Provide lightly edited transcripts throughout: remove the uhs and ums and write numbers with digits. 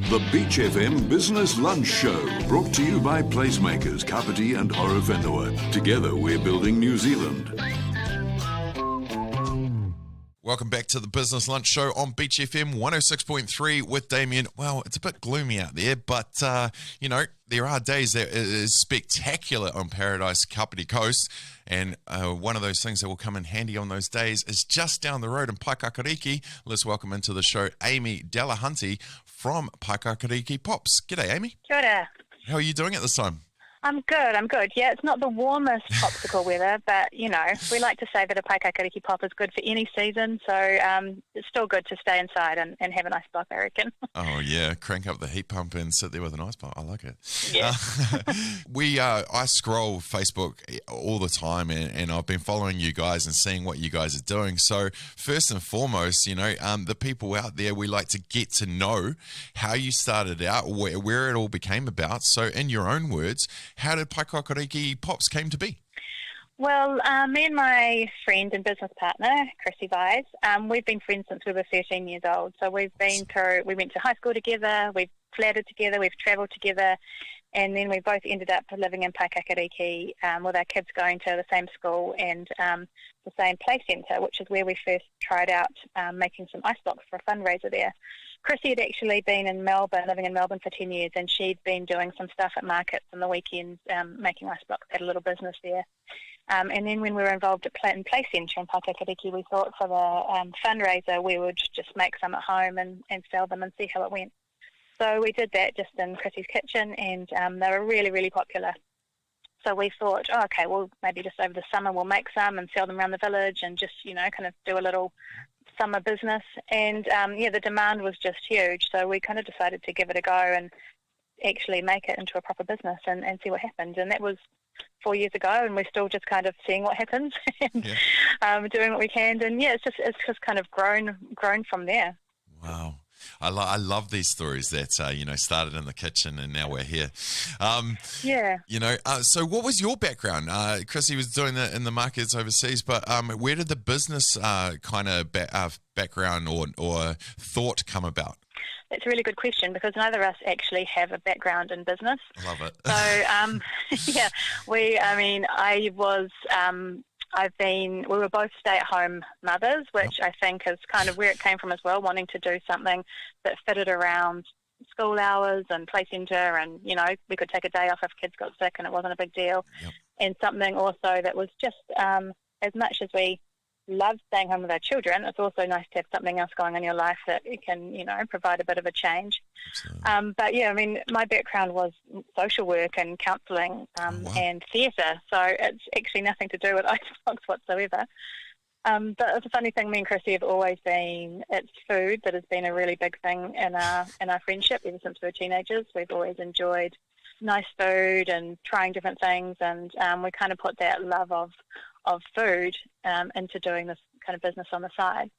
The Beach FM Business Lunch Show, brought to you by PlaceMakers Kapiti Horowhenua. Together we're building New Zealand. Welcome back to the Business Lunch Show on Beach FM 106.3 with Damian. Well, it's a bit gloomy out there, but, there are days that it is spectacular on Paradise Kapiti Coast, and one of those things that will come in handy on those days is just down the road in Paekakariki. Let's welcome into the show Amy Delahunty from Paekakariki Pops. G'day, Amy. Kia ora. How are you doing at this time? I'm good. Yeah, it's not the warmest popsicle weather, but, we like to say that a Paekakariki Pop is good for any season, so it's still good to stay inside and have an ice block, I reckon. Oh, yeah, crank up the heat pump and sit there with an ice block. I like it. Yeah. I scroll Facebook all the time, and I've been following you guys and seeing what you guys are doing. So first and foremost, the people out there, we like to get to know how you started out, where it all became about. So in your own words, how did Paekakariki Pops came to be? Well, me and my friend and business partner, Chrissy Vise, we've been friends since we were 13 years old. So we went to high school together, we've flattered together, we've travelled together, and then we both ended up living in Paekakariki with our kids going to the same school and the same play centre, which is where we first tried out making some ice blocks for a fundraiser there. Chrissy had actually been in Melbourne, living in Melbourne for 10 years, and she'd been doing some stuff at markets on the weekends, making ice blocks, had a little business there. And then when we were involved at Play Centre in Paekakariki, we thought for the fundraiser we would just make some at home and sell them and see how it went. So we did that just in Chrissy's kitchen, and they were really, really popular. So we thought, maybe just over the summer we'll make some and sell them around the village and just, kind of do a little summer business. And, the demand was just huge. So we kind of decided to give it a go and actually make it into a proper business and see what happens. And that was 4 years ago, and we're still just kind of seeing what happens and doing what we can. And, it's just kind of grown from there. Wow. I love these stories that, started in the kitchen and now we're here. So what was your background? Chrissy was doing that in the markets overseas, but where did the business background or thought come about? That's a really good question because neither of us actually have a background in business. I love it. We were both stay-at-home mothers, which I think is kind of where it came from as well, wanting to do something that fitted around school hours and play centre, and, we could take a day off if kids got sick and it wasn't a big deal. Yep. And something also that was just, as much as we love staying home with our children, it's also nice to have something else going on in your life that can, provide a bit of a change. My background was social work and counselling and theatre, so it's actually nothing to do with icebox whatsoever. But it's a funny thing, me and Chrissy have always been, it's food that has been a really big thing in our friendship ever since we were teenagers. We've always enjoyed nice food and trying different things, and we kind of put that love of food into doing this kind of business on the side.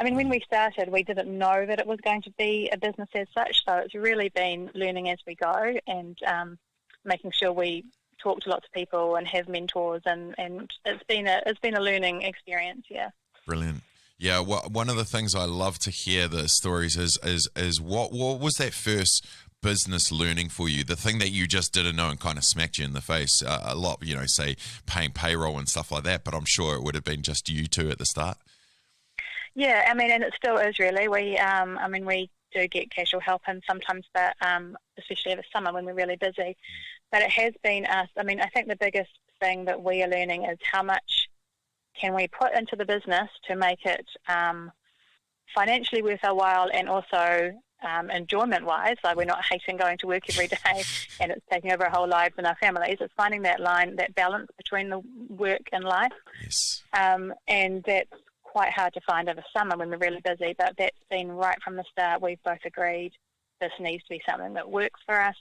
I mean, when we started, we didn't know that it was going to be a business as such, so it's really been learning as we go and making sure we talk to lots of people and have mentors, and it's been a learning experience. Yeah. Brilliant. Yeah, one of the things I love to hear the stories is what was that first business learning for you, the thing that you just didn't know and kind of smacked you in the face a lot, say paying payroll and stuff like that, but I'm sure it would have been just you two at the start. Yeah, and it still is really. We do get casual help and sometimes, but especially over summer when we're really busy. But it has been us. I think the biggest thing that we are learning is how much can we put into the business to make it financially worth our while, and also enjoyment-wise, like we're not hating going to work every day and it's taking over our whole lives and our families. It's finding that line, that balance between the work and life. Yes. And that's quite hard to find over summer when we're really busy, but that's been right from the start. We've both agreed this needs to be something that works for us,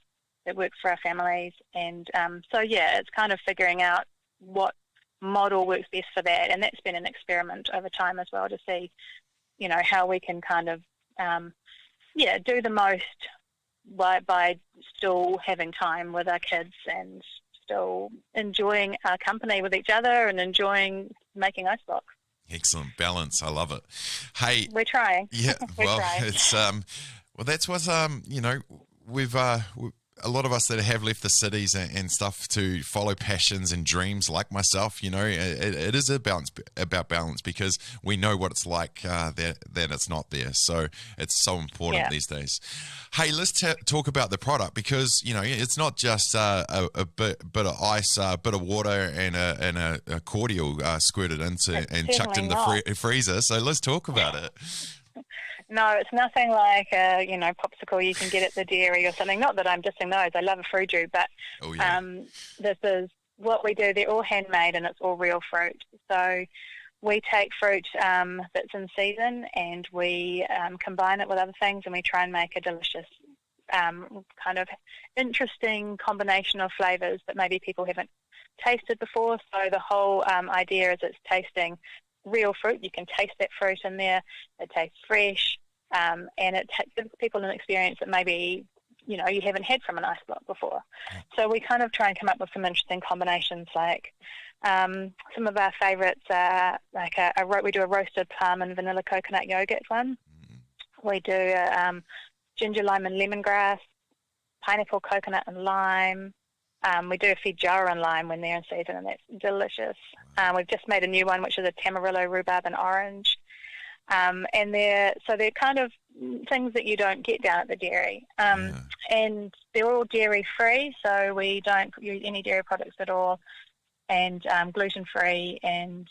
that works for our families. And it's kind of figuring out what model works best for that. And that's been an experiment over time as well to see, how we can kind of do the most by still having time with our kids and still enjoying our company with each other and enjoying making ice blocks. Excellent balance. I love it. Hey, we're trying. Yeah, We're trying. It's Well, that's what we've a lot of us that have left the cities and stuff to follow passions and dreams, like myself. It is about balance, because we know what it's like that it's not there. So it's so important these days. Hey, let's talk about the product, because it's not just a bit of ice, a bit of water, and a cordial squirted into and chucked in the freezer. So let's talk about it. No, it's nothing like a popsicle you can get at the dairy or something. Not that I'm dissing those. I love a fruit juice, but this is what we do. They're all handmade and it's all real fruit. So we take fruit that's in season and we combine it with other things, and we try and make a delicious kind of interesting combination of flavours that maybe people haven't tasted before. So the whole idea is it's tasting real fruit. You can taste that fruit in there. It tastes fresh, and it gives people an experience that maybe you haven't had from an ice block before. So we kind of try and come up with some interesting combinations, like some of our favourites are like we do a roasted plum and vanilla coconut yogurt one. We do a ginger, lime and lemongrass, pineapple, coconut and lime. We do a feijoa and lime when they're in season, and that's delicious. We've just made a new one, which is a tamarillo, rhubarb and orange. And they're kind of things that you don't get down at the dairy. And they're all dairy-free, so we don't use any dairy products at all, and gluten-free, and,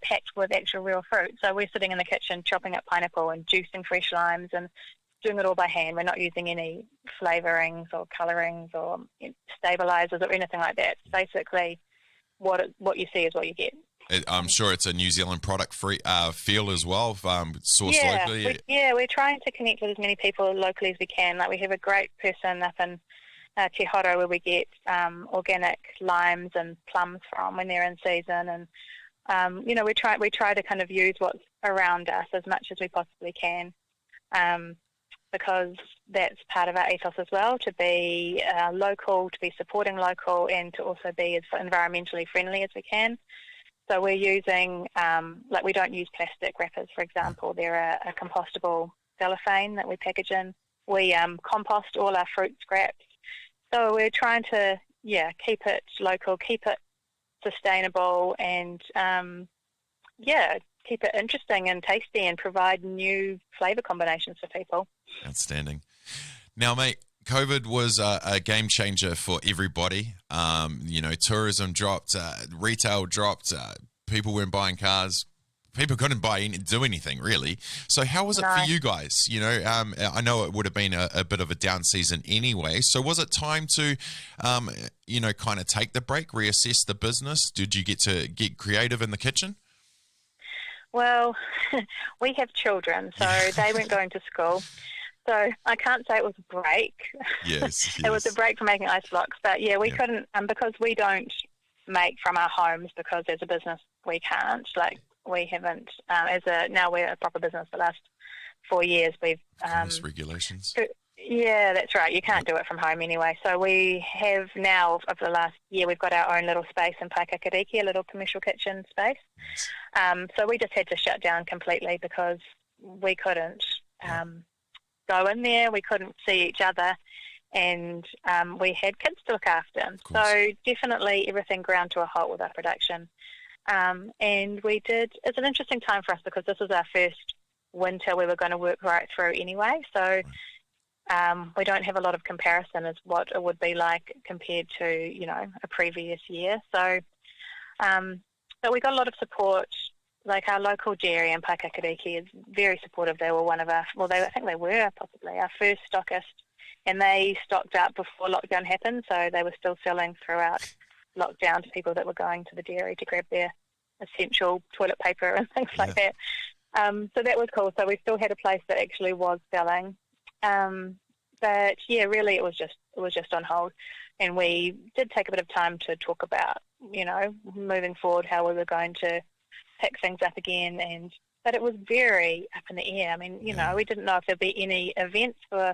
packed with actual real fruit. So we're sitting in the kitchen chopping up pineapple and juicing fresh limes and doing it all by hand. We're not using any flavourings or colourings or stabilisers or anything like that. Basically, what you see is what you get. I'm sure it's a New Zealand product feel as well, sourced locally. We're trying to connect with as many people locally as we can. Like, we have a great person up in Te Horo where we get organic limes and plums from when they're in season, and we try to kind of use what's around us as much as we possibly can. Because that's part of our ethos as well, to be local, to be supporting local, and to also be as environmentally friendly as we can. So we're using, we don't use plastic wrappers, for example. They're a compostable cellophane that we package in. We compost all our fruit scraps. So we're trying to, keep it local, keep it sustainable, and, keep it interesting and tasty, and provide new flavour combinations for people. Outstanding. Now, mate, COVID was a game changer for everybody. Tourism dropped, retail dropped, people weren't buying cars, people couldn't do anything really. So how was it for you guys? I know it would have been a bit of a down season anyway. So was it time to, kind of take the break, reassess the business? Did you get to get creative in the kitchen? Well, we have children, so they weren't going to school. So I can't say it was a break. Yes. It was a break from making ice blocks. But, we couldn't, because we don't make from our homes, because as a business we can't. Like, we haven't, now we're a proper business the last 4 years. We've... regulations. Yeah, that's right. You can't do it from home anyway. So we have now, over the last year, we've got our own little space in Paekakariki, a little commercial kitchen space. So we just had to shut down completely because we couldn't go in there. We couldn't see each other, and we had kids to look after. So definitely everything ground to a halt with our production. And we did, it's an interesting time for us because this was our first winter we were going to work right through anyway. So we don't have a lot of comparison as what it would be like compared to, a previous year. So, but we got a lot of support. Like, our local dairy in Paekakariki is very supportive. They were one of our, I think they were possibly our first stockist, and they stocked up before lockdown happened. So they were still selling throughout lockdown to people that were going to the dairy to grab their essential toilet paper and things like that. So that was cool. So we still had a place that actually was selling. But really it was just on hold, and we did take a bit of time to talk about, moving forward, how we were going to pick things up again, but it was very up in the air. I mean, we didn't know if there'd be any events for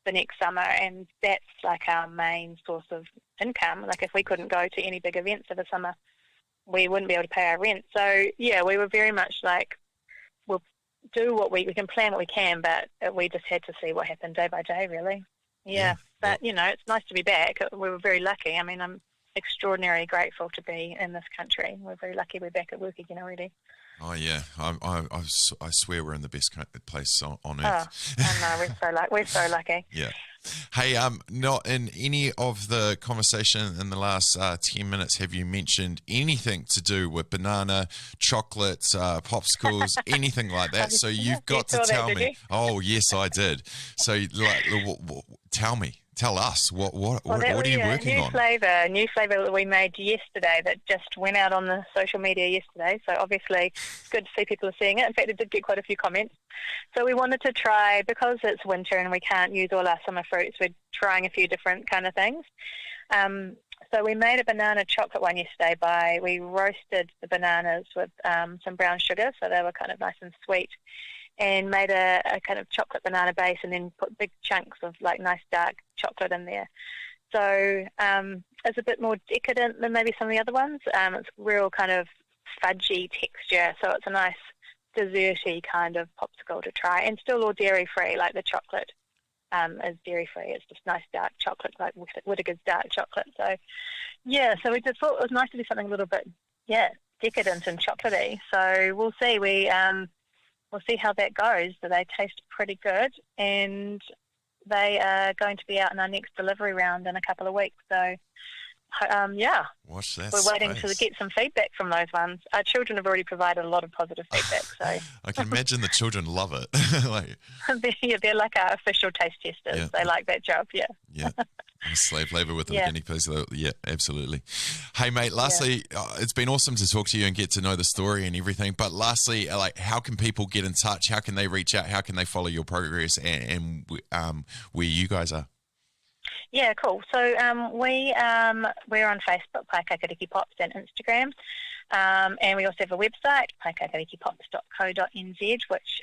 the next summer, and that's like our main source of income. Like, if we couldn't go to any big events for the summer, we wouldn't be able to pay our rent. So we were very much like, we'll do what we can plan what we can, but we just had to see what happened day by day, really. Yeah. But, you know, it's nice to be back. We were very lucky. I mean, I'm extraordinarily grateful to be in this country. We're very lucky we're back at work again already. Oh yeah, I swear we're in the best place on Oh, earth. I know, we're so lucky. Yeah. Hey, not in any of the conversation in the last 10 minutes have you mentioned anything to do with banana, chocolate, popsicles, anything like that. So you've got to tell me. Oh yes, I did. So tell us what are you working on? New flavour that we made yesterday that just went out on the social media yesterday. So obviously it's good to see people are seeing it. In fact, it did get quite a few comments. So we wanted to try, because it's winter and we can't use all our summer fruits, we're trying a few different kind of things. So we made a banana chocolate one yesterday we roasted the bananas with some brown sugar, so they were kind of nice and sweet, and made a kind of chocolate banana base and then put big chunks of like nice dark chocolate in there. So it's a bit more decadent than maybe some of the other ones. It's real kind of fudgy texture, so it's a nice desserty kind of popsicle to try, and still all dairy free. Like the chocolate is dairy free. It's just nice dark chocolate, like Whittaker's dark chocolate. So yeah, so we just thought it was nice to do something a little bit decadent and chocolatey. So we'll see. We'll see how that goes. So they taste pretty good, and they are going to be out in our next delivery round in a couple of weeks. So watch that. We're waiting to get some feedback from those ones. Our children have already provided a lot of positive feedback. So I can imagine the children love it. they're like our official taste testers. Yeah. They like that job. Yeah. Slave labour with the guinea pigs. Yeah, absolutely. Hey, mate, lastly, it's been awesome to talk to you and get to know the story and everything. But lastly, like, how can people get in touch? How can they reach out? How can they follow your progress and where you guys are? Yeah, cool. So we're on Facebook, Paekakariki Pops, and Instagram. And we also have a website, paekakarikipops.co.nz, which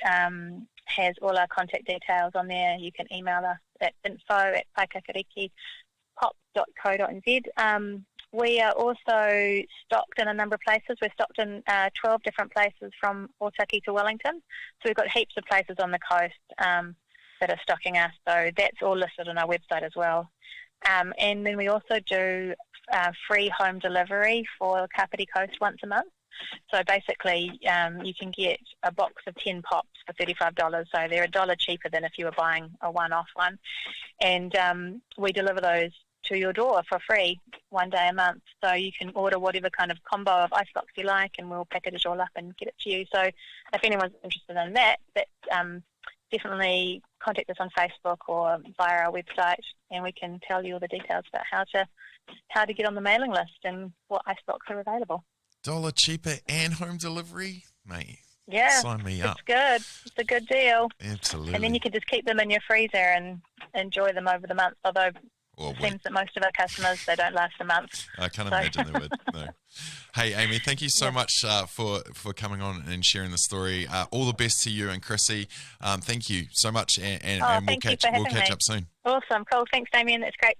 has all our contact details on there. You can email us at info@paekakarikipops.co.nz. We are also stocked in a number of places. We're stocked in 12 different places from Otaki to Wellington. So we've got heaps of places on the coast that are stocking us. So that's all listed on our website as well. And then we also do free home delivery for Kapiti Coast once a month. So basically, you can get a box of 10 pops for $35. So they're $1 cheaper than if you were buying a one-off one. And we deliver those to your door for free 1 day a month. So you can order whatever kind of combo of ice box you like, and we'll package it all up and get it to you. So if anyone's interested in that, definitely contact us on Facebook or via our website, and we can tell you all the details about how to get on the mailing list and what icebox are available. $1 cheaper and home delivery, mate. Yeah, sign me up. It's good. It's a good deal. Absolutely. And then you can just keep them in your freezer and enjoy them over the month. Although it seems that most of our customers, they don't last a month. I can't imagine they would. No. Hey, Amy, thank you so much for coming on and sharing the story. All the best to you and Chrissy. Thank you so much, and we'll catch up soon. Awesome. Cool. Thanks, Damian. That's great.